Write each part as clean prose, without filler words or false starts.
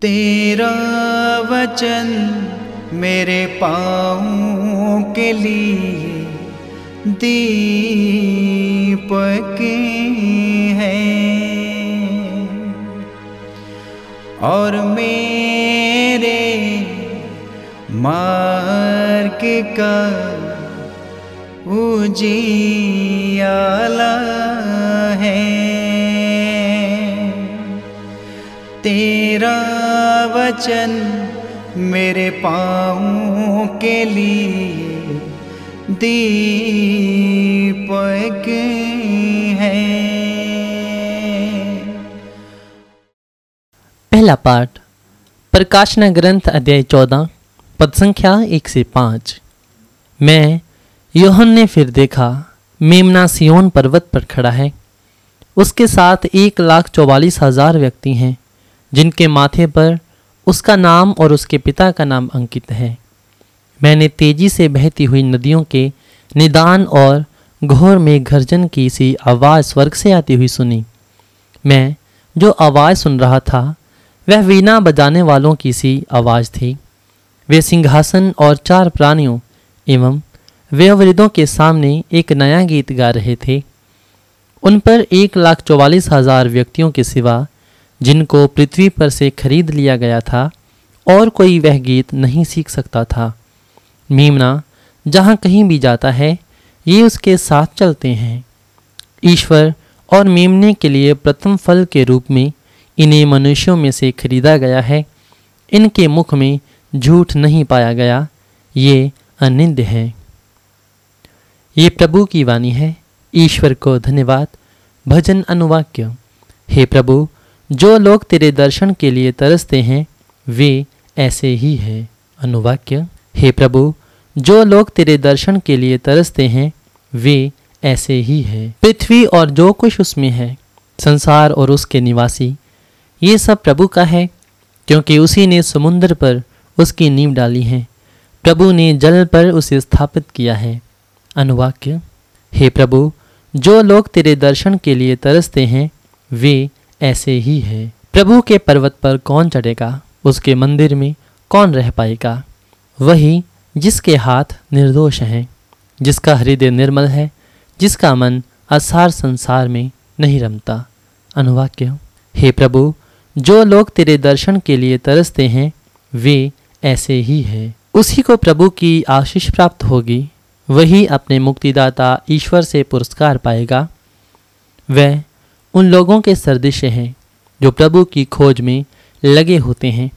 तेरा वचन मेरे पाँव के लिए दीपक है और मेरे मार्ग का उजियाला है। तेरा वचन मेरे पाँव के लिए दीपक है। पहला पाठ प्रकाशन ग्रंथ अध्याय 14 पद संख्या 1 से 5। मैं यूहन्ना ने फिर देखा, मेमना सिय्योन पर्वत पर खड़ा है, उसके साथ 1,44,000 व्यक्ति हैं जिनके माथे पर उसका नाम और उसके पिता का नाम अंकित है। मैंने तेजी से बहती हुई नदियों के निदान और घोर में गर्जन की सी आवाज़ स्वर्ग से आती हुई सुनी। मैं जो आवाज़ सुन रहा था वह वीणा बजाने वालों की सी आवाज़ थी। वे सिंहासन और 4 प्राणियों एवं वेवृद्धों के सामने एक नया गीत गा रहे थे। उन पर 1,44,000 व्यक्तियों के सिवा, जिनको पृथ्वी पर से खरीद लिया गया था, और कोई वह गीत नहीं सीख सकता था। मेमना जहाँ कहीं भी जाता है, ये उसके साथ चलते हैं। ईश्वर और मेमने के लिए प्रथम फल के रूप में इन्हें मनुष्यों में से खरीदा गया है। इनके मुख में झूठ नहीं पाया गया, ये अनिंद्य है। ये प्रभु की वाणी है। ईश्वर को धन्यवाद। भजन अनुवाक्य। हे प्रभु, जो लोग तेरे दर्शन के लिए तरसते हैं वे ऐसे ही हैं। अनुवाक्य। हे प्रभु, जो लोग तेरे दर्शन के लिए तरसते हैं वे ऐसे ही हैं। पृथ्वी और जो कुछ उसमें है, संसार और उसके निवासी, ये सब प्रभु का है, क्योंकि उसी ने समुद्र पर उसकी नींव डाली है। प्रभु ने जल पर उसे स्थापित किया है। अनुवाक्य। हे प्रभु, जो लोग तेरे दर्शन के लिए तरसते हैं वे ऐसे ही हैं। प्रभु के पर्वत पर कौन चढ़ेगा? उसके मंदिर में कौन रह पाएगा? वही जिसके हाथ निर्दोष हैं, जिसका हृदय निर्मल है, जिसका मन असार संसार में नहीं रमता। अनुवाक्य। हे प्रभु, जो लोग तेरे दर्शन के लिए तरसते हैं वे ऐसे ही हैं। उसी को प्रभु की आशीष प्राप्त होगी। वही अपने मुक्तिदाता ईश्वर से पुरस्कार पाएगा। वह उन लोगों के सदृश हैं जो प्रभु की खोज में लगे होते हैं,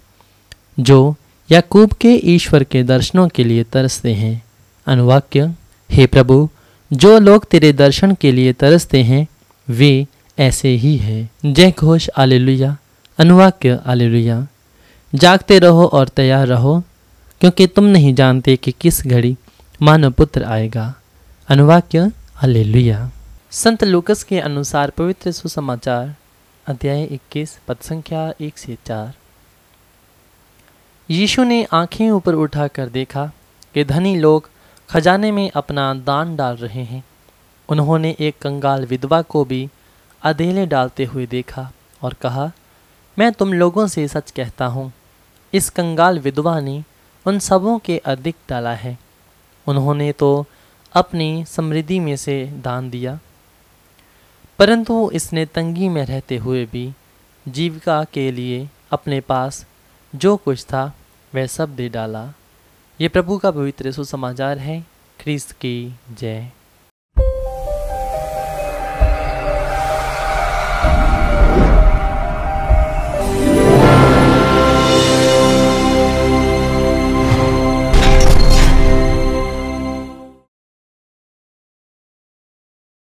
जो याकूब के ईश्वर के दर्शनों के लिए तरसते हैं। अनुवाक्य। हे प्रभु, जो लोग तेरे दर्शन के लिए तरसते हैं वे ऐसे ही हैं। जय घोष हालेलुया। अनुवाक्य। हालेलुया। जागते रहो और तैयार रहो, क्योंकि तुम नहीं जानते कि किस घड़ी मानव पुत्र आएगा। अनुवाक्य। हालेलुया। संत लूकस के अनुसार पवित्र सुसमाचार अध्याय 21 पद संख्या 1 से 4। यीशु ने आंखें ऊपर उठाकर देखा कि धनी लोग खजाने में अपना दान डाल रहे हैं। उन्होंने एक कंगाल विधवा को भी अधेले डालते हुए देखा और कहा, मैं तुम लोगों से सच कहता हूँ, इस कंगाल विधवा ने उन सबों के अधिक डाला है। उन्होंने तो अपनी समृद्धि में से दान दिया, परंतु इसने तंगी में रहते हुए भी जीविका के लिए अपने पास जो कुछ था वह सब दे डाला। ये प्रभु का पवित्र सुसमाचार है। ख्रीस्त की जय।